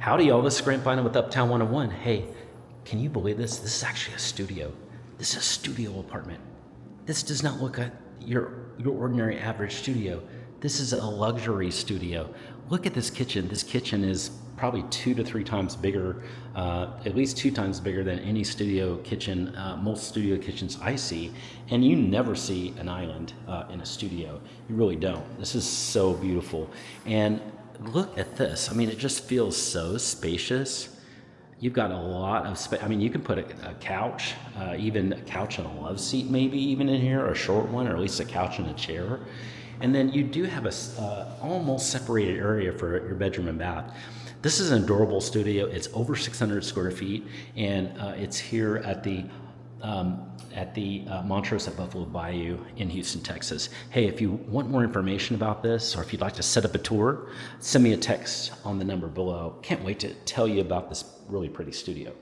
Howdy, all this is Grant Bynum with Uptown 101. Hey, can you believe this? This is actually a studio. This is a studio apartment. This does not look like your ordinary average studio. This is a luxury studio. Look at this kitchen. This kitchen is probably 2 to 3 times bigger, at least 2 times bigger than any studio kitchen, most studio kitchens I see. And you never see an island in a studio. You really don't. This is so beautiful. And look at this. I mean, it just feels so spacious. You've got a lot of space. I mean, you can put a couch, even a couch and a love seat, maybe even in here, a short one, or at least a couch and a chair. And then you do have a almost separated area for your bedroom and bath. This is an adorable studio. It's over 600 square feet, and it's here at the Montrose at Buffalo Bayou in Houston, Texas. Hey, if you want more information about this, or if you'd like to set up a tour, send me a text on the number below. Can't wait to tell you about this really pretty studio.